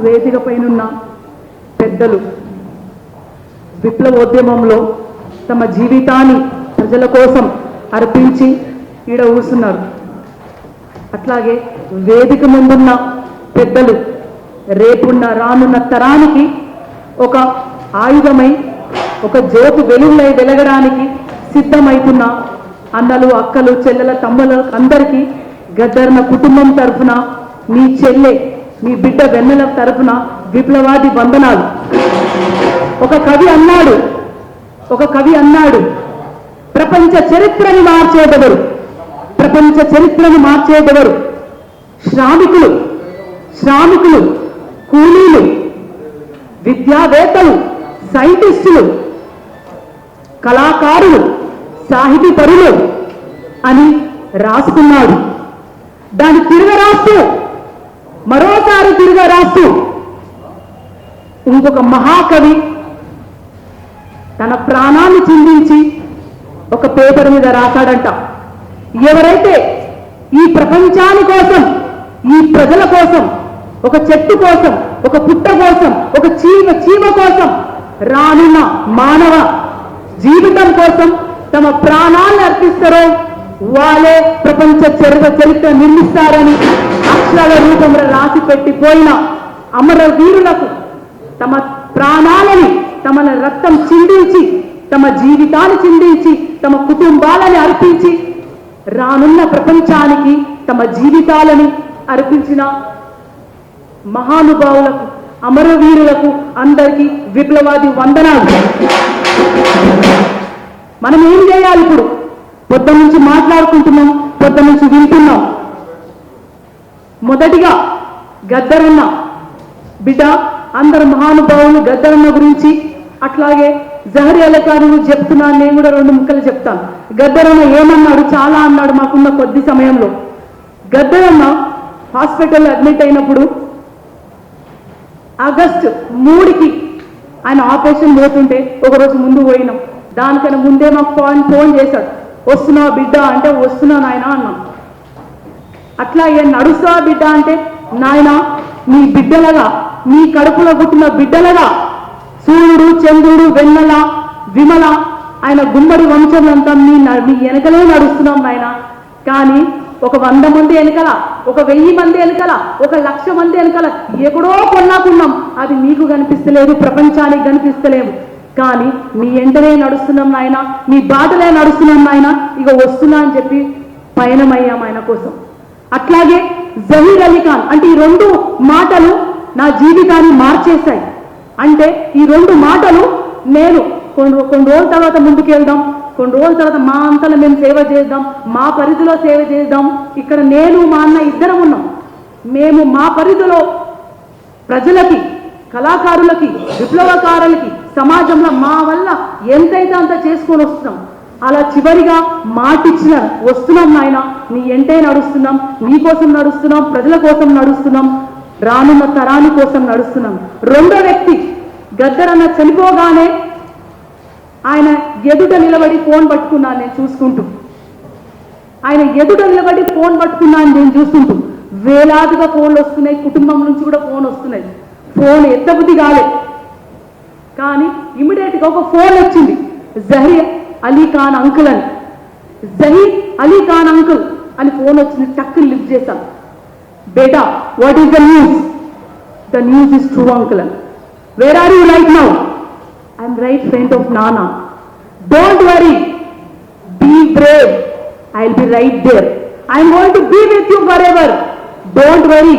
వేదిక పైనున్న పెద్దలు విప్లవోద్యమంలో తమ జీవితాన్ని ప్రజల కోసం అర్పించి ఈడ కూర్చున్నారు. అట్లాగే వేదిక ముందున్న పెద్దలు రేపున్న రానున్న తరానికి ఒక ఆయుధమై ఒక జ్యోతి వెలుగులై వెలగడానికి సిద్ధమవుతున్న అన్నలు, అక్కలు, చెల్లెల, తమ్ముల అందరికీ గద్దరన్న కుటుంబం తరఫున, మీ చెల్లె, మీ బిడ్డ వెన్నెల తరఫున విప్లవాది వందనాలు. ఒక కవి అన్నాడు, ప్రపంచ చరిత్రని మార్చేదెవరు? శ్రామికులు, కూలీలు, విద్యావేత్తలు, సైంటిస్టులు, కళాకారులు, సాహితీపరులు అని రాసుకున్నాడు. దాన్ని మరోసారి తిరగరాస్తూ ఇంకొక మహాకవి తన ప్రాణాన్ని చిందించి ఒక పేపర్ మీద రాశాడంట. ఎవరైతే ఈ ప్రపంచాని కోసం, ఈ ప్రజల కోసం, ఒక చెట్టు కోసం, ఒక పుట్ట కోసం, ఒక చీమ కోసం, రానున్న మానవ జీవితం కోసం తమ ప్రాణాలను అర్పిస్తారో వాళ్ళే ప్రపంచ చరిత్ర నిర్మిస్తారని అక్షరాల రూపంలో రాసి పెట్టిపోయిన అమరవీరులకు తమ ప్రాణాలని, తమ రక్తం చిందించి, తమ జీవితాన్ని చిందించి, తమ కుటుంబాలని అర్పించి రానున్న ప్రపంచానికి తమ జీవితాలని అర్పించిన మహానుభావులకు, అమరవీరులకు అందరికీ విప్లవాది వందనాలు. మనం ఏం చేయాలి? ఇప్పుడు పొద్దు నుంచి మాట్లాడుకుంటున్నాం, పొద్దు నుంచి వింటున్నాం. మొదటిగా గద్దరన్న బిడ్డ, అందరు మహానుభావులు గద్దరన్న గురించి, అట్లాగే జహరీ అలీ ఖాన్ చెప్తున్నాను. నేను కూడా 2 ముక్కలు చెప్తాను. గద్దరన్న ఏమన్నాడు? చాలా అన్నాడు మాకున్న కొద్ది సమయంలో. గద్దరన్న హాస్పిటల్లో అడ్మిట్ అయినప్పుడు ఆగస్టు 3కి ఆయన ఆపరేషన్ పోతుంటే ఒకరోజు ముందు పోయినాం. దానికన్నా ముందే మాకు ఫోన్ చేశాడు, వస్తున్నావా బిడ్డ అంటే, వస్తున్నా నాయన అన్నాం. అట్లా నడుస్తావా బిడ్డ అంటే, నాయన నీ బిడ్డలగా, నీ కడుపులో పుట్టిన బిడ్డలగా సూర్యుడు, చంద్రుడు, వెన్నెల, విమల, ఆయన గుమ్మడి వంశంలంతా మీ వెనకలే నడుస్తున్నాం నాయన. కానీ ఒక 100 మంది వెనకల, ఒక 1000 మంది వెనకల, ఒక 1,00,000 మంది వెనకల ఎక్కడో కొన్నాకున్నాం. అది మీకు కనిపిస్తలేదు, ప్రపంచానికి కనిపిస్తలేము. కానీ మీ ఎంటనే నడుస్తున్నాం నాయన, మీ బాటలే నడుస్తున్నాం నాయన, ఇక వస్తున్నా అని చెప్పి పయనమయ్యాం ఆయన కోసం. అట్లాగే జహీర్ అలీ ఖాన్ అంటే ఈ 2 మాటలు నా జీవితాన్ని మార్చేశాయి. అంటే ఈ 2 మాటలు నేను కొన్ని రోజుల తర్వాత ముందుకు వెళ్దాం, కొన్ని రోజుల తర్వాత మా అంతలో మేము సేవ చేద్దాం, మా పరిధిలో సేవ చేద్దాం. ఇక్కడ నేను మా అన్న ఇద్దరం ఉన్నాం. మేము మా పరిధిలో ప్రజలకి, కళాకారులకి, విప్లవకారులకి, సమాజంలో మా వల్ల ఎంతైతే అంత చేసుకొని వస్తున్నాం. అలా చివరిగా మాటిచ్చిన వస్తున్నాం నాయన, నీ ఎంటే నడుస్తున్నాం, నీ కోసం నడుస్తున్నాం, ప్రజల కోసం నడుస్తున్నాం, రానున్న తరాని కోసం నడుస్తున్నాం. 2వ వ్యక్తి గద్దరన్న చనిపోగానే ఆయన ఎదుట నిలబడి ఫోన్ పట్టుకున్నాను నేను చూసుకుంటూ. వేలాదిగా ఫోన్లు వస్తున్నాయి, కుటుంబం నుంచి కూడా ఫోన్ వస్తున్నాయి. ఫోన్ ఎత్తబుద్ధి కాలే, కానీ ఇమీడియట్గా ఒక ఫోన్ వచ్చింది, జహీర్ అలీ ఖాన్ అంకుల్ అని. జహీర్ అలీ ఖాన్ అంకుల్ అని ఫోన్ వచ్చింది. టక్కుని లిఫ్ట్ చేశాం. బేటా, what is the news? The news is true uncle అని. Where are you right now? I'm right front of నానా. Don't worry, be brave, I will be right there. I'm going to be with you forever. Don't worry,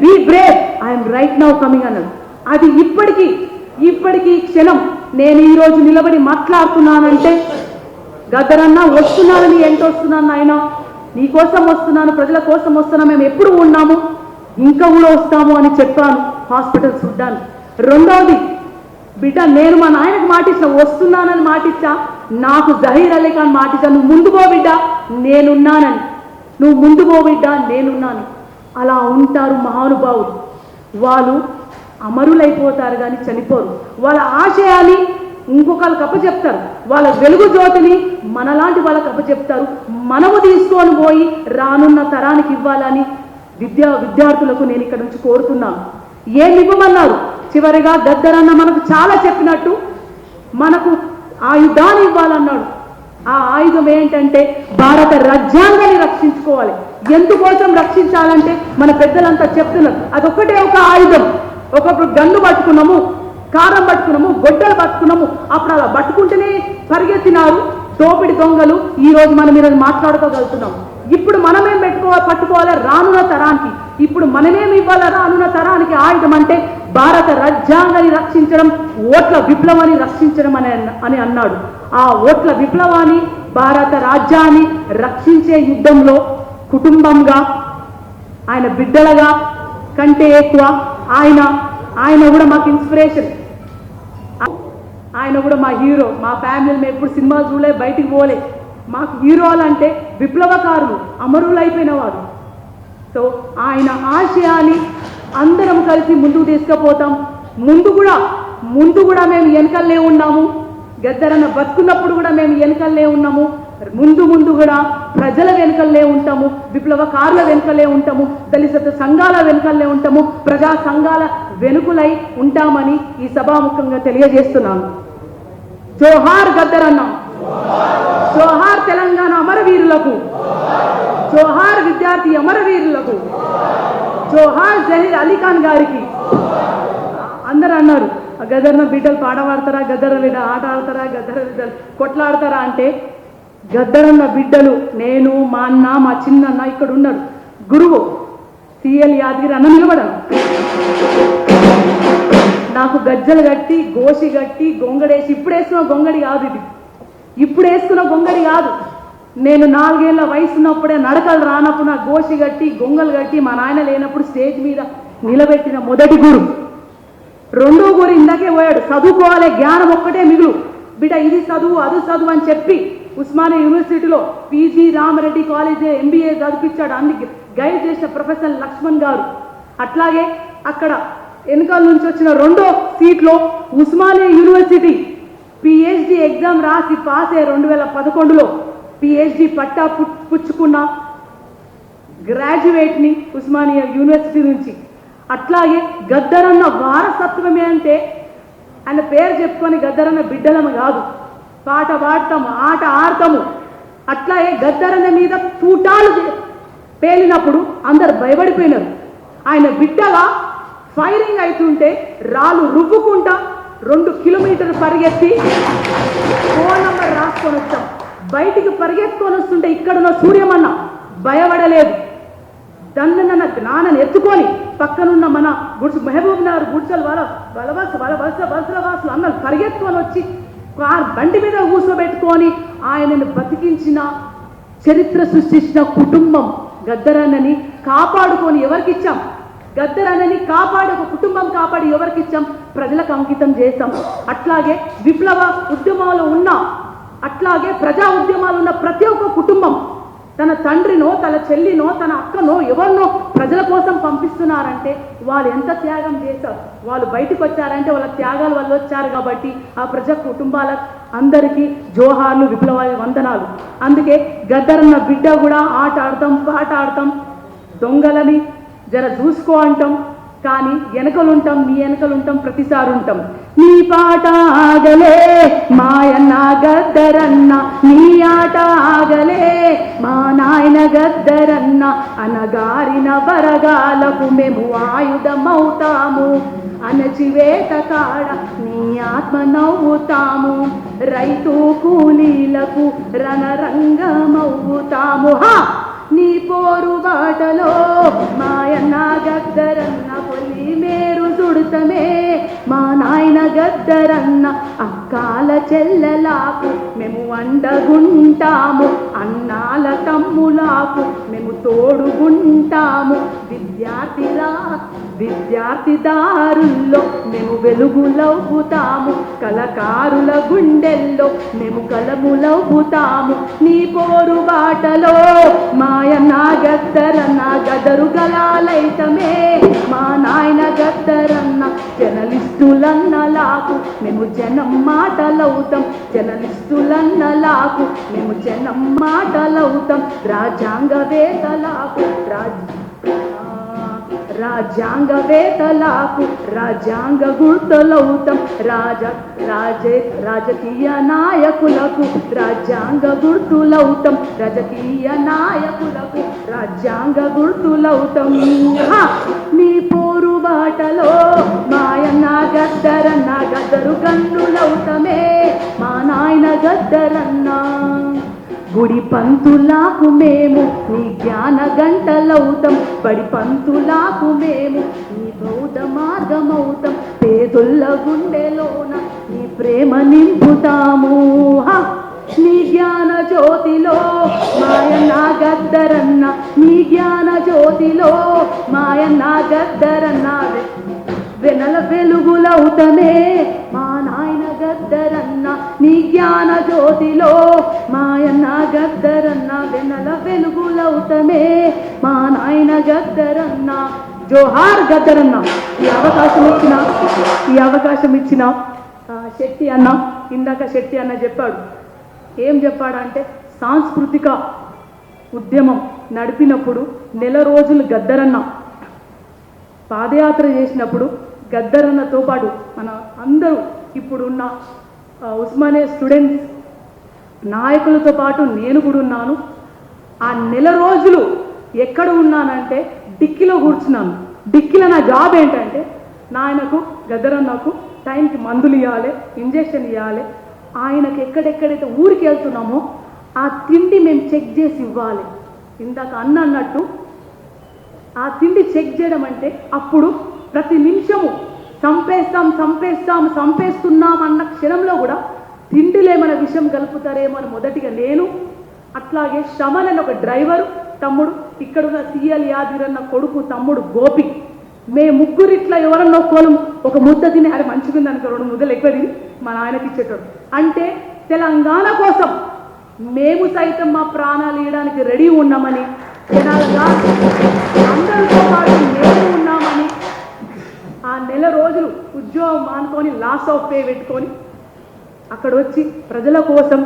be brave, I'm right now coming అన్నాడు. అది ఇప్పటికీ క్షణం నేను ఈరోజు నిలబడి మాట్లాడుతున్నానంటే గద్దరన్న వస్తున్నానని ఎంట వస్తున్నాను ఆయన, నీకోసం వస్తున్నాను, ప్రజల కోసం వస్తున్నాను, మేము ఎప్పుడు ఉన్నాము, ఇంకా కూడా వస్తాము అని చెప్పాను హాస్పిటల్ చూడ్డానికి. 2వది బిడ్డ, నేను మా నాయనకు మాటిచ్చా, వస్తున్నానని మాటిచ్చా. నాకు జహీర్ అలీ ఖాన్ మాటిచ్చా, నువ్వు ముందు పో బిడ్డ నేనున్నానని, నువ్వు ముందు పో బిడ్డ నేనున్నాను. అలా ఉంటారు మహానుభావులు. వాళ్ళు అమరులైపోతారు కానీ చనిపోరు. వాళ్ళ ఆశయాన్ని ఇంకొకరికి అప్పచెప్తారు, వాళ్ళ వెలుగు జ్యోతిని మనలాంటి వాళ్ళకి అప్పచెప్తారు. మనము తీసుకొని పోయి రానున్న తరానికి ఇవ్వాలని విద్యార్థులకు నేను ఇక్కడ నుంచి కోరుతున్నాను, ఏమి ఇవ్వమన్నారు? చివరిగా గద్దరన్న మనకు చాలా చెప్పినట్టు మనకు ఆయుధాన్ని ఇవ్వాలన్నాడు. ఆ ఆయుధం ఏంటంటే భారత రాజ్యాంగాన్ని రక్షించుకోవాలి. ఎందుకోసం రక్షించాలంటే మన పెద్దలంతా చెప్తున్నారు, అదొక్కటే ఒక ఆయుధం. ఒకప్పుడు గన్ను పట్టుకున్నాము, కారం పట్టుకున్నాము, గొడ్డలు పట్టుకున్నాము, అప్పుడు అలా పట్టుకుంటేనే పరిగెత్తినారు దోపిడి దొంగలు. ఈ రోజు మనం ఈరోజు మాట్లాడుకోగలుగుతున్నాం. ఇప్పుడు మనమేం పట్టుకోవాలి రానున్న తరానికి? ఇప్పుడు మనమేమి ఇవ్వాలి రానున్న తరానికి ఆయుధం అంటే భారత రాజ్యాంగాన్ని రక్షించడం, ఓట్ల విప్లవాన్ని రక్షించడం అని అన్నాడు. ఆ ఓట్ల విప్లవాన్ని, భారత రాజ్యాన్ని రక్షించే యుద్ధంలో కుటుంబంగా, ఆయన బిడ్డలుగా కంటే ఎక్కువ ఆయన కూడా మాకు ఇన్స్పిరేషన్. ఆయన కూడా మా హీరో. మా ఫ్యామిలీని మేము ఎప్పుడు సినిమాలు చూడలే, బయటికి పోలే. మాకు హీరోలు అంటే విప్లవకారులు, అమరులు అయిపోయిన వారు. సో ఆయన ఆశయాన్ని అందరం కలిసి ముందుకు తీసుకుపోతాం. ముందు కూడా మేము వెనకల్లే ఉన్నాము. గద్దరన్న బతుకున్నప్పుడు కూడా మేము వెనకల్లే ఉన్నాము. ముందు కూడా ప్రజల వెనుకల్లే ఉంటాము, విప్లవకారుల వెనుకలే ఉంటాము, దళిత సంఘాల వెనుకల్లే ఉంటాము, ప్రజా సంఘాల వెనుకలై ఉంటామని ఈ సభాముఖంగా తెలియజేస్తున్నాను. జోహార్ గద్దరన్న, జోహార్ తెలంగాణ అమరవీరులకు, జోహార్ విద్యార్థి అమరవీరులకు, జోహార్ జహీర్ అలీఖాన్ గారికి. అందరూ అన్నారు, గద్దరన్న బిడ్డలు పాట పాడతారా, గద్దరన్న బిడ్డ ఆట ఆడతారా, గద్దరన్న బిడ్డలు కొట్లాడతారా అంటే, గద్దరన్న బిడ్డలు నేను, మా అన్న, మా చిన్నన్న ఇక్కడ ఉన్నారు. గురువు సిఎల్ యాదగిరి అన్న నిలబడాను. నాకు గజ్జలు కట్టి, గోసి కట్టి, గొంగడేసి, ఇప్పుడు వేసుకున్న గొంగడి కాదు ఇది, ఇప్పుడు వేసుకున్న గొంగడి కాదు. నేను 4 ఏళ్ల వయసు ఉన్నప్పుడే, నడకలు రానప్పుడు నాకు గోసి కట్టి, గొంగలు కట్టి, మా నాయన లేనప్పుడు స్టేజ్ మీద నిలబెట్టిన మొదటి గురు. రెండో గురు ఇందాకే పోయాడు, చదువుకోవాలి, జ్ఞానం ఒక్కటే మిగులు బిడ్డ, ఇది చదువు అది చదువు అని చెప్పి ఉస్మానియా యూనివర్సిటీలో పీజీ రామరెడ్డి కాలేజ్ ఎంబీఏ చదివించాడు. అన్ని గైడ్ చేసిన ప్రొఫెసర్ లక్ష్మణ్ గారు. అట్లాగే అక్కడ వెనుకల నుంచి వచ్చిన 2వ సీట్లో ఉస్మానియా యూనివర్సిటీ పిహెచ్డి ఎగ్జామ్ రాసి పాస్ అయ్యే 2011లో పిహెచ్డి పట్టా పుచ్చుకున్న గ్రాడ్యుయేట్ని ఉస్మానియా యూనివర్సిటీ నుంచి. అట్లాగే గద్దరన్న వారసత్వమే అంటే ఆయన పేరు చెప్పుకొని గద్దరన్న బిడ్డలము కాదు, పాట పాడతాము, ఆట ఆడతాము. అట్లాగే గద్దరన్న మీద తూటాలు పేలినప్పుడు అందరు భయపడిపోయినారు. ఆయన బిడ్డగా ఫైరింగ్ అవుతుంటే రాళ్ళు రువ్వుకుంటా 2 కిలోమీటర్లు పరిగెత్తి ఫోన్ నంబర్ రాసుకొని వచ్చాం. బయటికి పరిగెత్తుకొని వస్తుంటే ఇక్కడున్న సూర్యమన్న భయపడలేదు. దన్నన్న జ్ఞానాన్ని ఎత్తుకొని పక్కనున్న మన మహబూబ్ నగర్ గుడ్సల్ వాళ్ళ బస్సుల వాసులు అందరూ పరిగెత్తుకొని వచ్చి బండి మీద కూర్చోబెట్టుకొని ఆయనను బతికించిన, చరిత్ర సృష్టించిన కుటుంబం గద్దరన్నని కాపాడుకొని ఎవరికిచ్చాం? గద్దరన్నని కాపాడి, ఒక కుటుంబం కాపాడి ఎవరికిచ్చాం? ప్రజలకు అంకితం చేశాం. అట్లాగే విప్లవ ఉద్యమాలు ఉన్న, అట్లాగే ప్రజా ఉద్యమాలు ఉన్న ప్రతి ఒక్క కుటుంబం తన తండ్రినో, తన చెల్లినో, తన అక్కనో, ఎవరినో ప్రజల కోసం పంపిస్తున్నారంటే వాళ్ళు ఎంత త్యాగం చేశారు. వాళ్ళు బయటకు వచ్చారంటే వాళ్ళ త్యాగాల వల్ల వచ్చారు. కాబట్టి ఆ ప్రజా కుటుంబాల అందరికీ జోహార్లు, విప్లవ వందనాలు. అందుకే గద్దరన్న బిడ్డ కూడా ఆట ఆడతాం, పాట ఆడతాం, దొంగలని జర చూసుకో అంటాం, కానీ వెనకలుంటాం, నీ వెనకలుంటాం, ప్రతిసారి ఉంటాం. నీ పాట ఆగలే మాయన్న గద్దరన్న, నీ ఆట ఆగలే మా నాయన గద్దరన్న, అనగారిన బరగాలకు మేము ఆయుధమవుతాము, అణచివేత కాడ నీ ఆత్మ నవ్వుతాము, రైతు కూలీలకు రణరంగమవుతాము. నీ పోరు బాటలో మాయన్న గద్దరన్న పొలి మేరు సుడుతమే, మా నాయన గద్దరన్న అక్కాల చెల్లెలాకు మేము అండగుంటాము, అన్నాల తమ్ములాకు మేము తోడుగుంటాము, విద్యార్థి దారుల్లో మేము వెలుగులవుతాము, కళకారుల గుండెల్లో మేము కలములవుతాము. నీ పోరు బాటలో మాయన్న గద్దరన్న గదరు గలాలైతమే, మా నాయన గద్దరన్న జర్నలిస్టులన్నలాకు మేము జనం మాటలవుతాం, జర్నలిస్టులన్నలాకు మేము జనం మాటలవుతాం, రాజ్యాంగవేత్తలకు రాజ్యాంగవేత్తలకు రాజ్యాంగ గుర్తులవుతాం రాజకీయ నాయకులకు రాజ్యాంగ గుర్తులవుతాం రాజకీయ నాయకులకు రాజ్యాంగ గుర్తులవుతాం నీ పోరు బాటలో మాయన్న గద్దరన్న గద్దరు కన్నులవుతమే మా నాయన గద్దరన్న గుడి పంతులకు మేము నీ జ్ఞాన గంటలవుతాం బడి పంతులకు మేము నీ బౌద్ధ మార్గమవుతాం పేదొల్ల గుండెలోన నీ ప్రేమ నింపుతాము నీ జ్ఞాన జ్యోతిలో మాయన్న గద్దరన్న నీ జ్ఞాన జ్యోతిలో మాయన్న గద్దరన్న వెనల వెలుగులవుతమే మా నాయన గద్దరన్న నీ జ్ఞాన జ్యోతిలో మాయన్న గద్దరన్న వెనల వెలుగులవుతమే మా నాయన గద్దరన్న జోహార్ గద్దరన్న ఈ అవకాశం ఇచ్చిన శెట్టి అన్న ఇందాక శెట్టి అన్న చెప్పాడు ఏం చెప్పాడంటే సాంస్కృతిక ఉద్యమం నడిపినప్పుడు నెల రోజులు గద్దరన్న పాదయాత్ర చేసినప్పుడు గద్దరన్నతో పాటు మన అందరూ ఇప్పుడున్న ఉస్మానియా స్టూడెంట్స్ నాయకులతో పాటు నేను కూడా ఉన్నాను. ఆ నెల రోజులు ఎక్కడ ఉన్నానంటే డిక్కీలో కూర్చున్నాను. డిక్కీలో నా జాబ్ ఏంటంటే నాయనకు గద్దరన్నకు టైంకి మందులు ఇవ్వాలి, ఇంజెక్షన్ ఇవ్వాలి. ఆయనకు ఎక్కడెక్కడైతే ఊరికి వెళ్తున్నామో ఆ తిండి మేము చెక్ చేసి ఇవ్వాలి. ఇందాక అన్నట్టు ఆ తిండి చెక్ చేయడం అంటే అప్పుడు ప్రతి నిమిషము చంపేస్తున్నాం అన్న క్షణంలో కూడా తిండిలో ఏమైనా విషయం కలుపుతారేమో అని మొదటిగా నేను, అట్లాగే శ్రవణ్ అని ఒక డ్రైవరు తమ్ముడు, ఇక్కడున్న సిఎల్ యాదగిరన్న కొడుకు తమ్ముడు గోపి, మేము ముగ్గురు ఇట్లా ఎవరన్నా ఒక ముద్ద తిని అది మంచిగుంది అనుకో 2 ముద్దలు ఎక్కువ తిని మా నాయనకి ఇచ్చేటోడు. అంటే తెలంగాణ కోసం మేము సైతం మా ప్రాణాలు ఇవ్వడానికి రెడీ ఉన్నామని, జనాలుగా అందరితో పాటు మేము ఉన్నామని ఆ నెల రోజులు ఉద్యోగం మానుకొని లాస్ ఆఫ్ పే పెట్టుకొని అక్కడ వచ్చి ప్రజల కోసం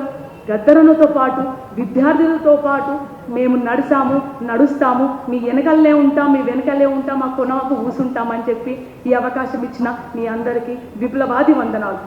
గద్దరన్నతో పాటు విద్యార్థులతో పాటు మేము నడుస్తాము, మీ వెనకల్లే ఉంటాం, మా కొనకు కూసుంటామని చెప్పి ఈ అవకాశం ఇచ్చిన మీ అందరికీ విప్లవాది వందనాలు.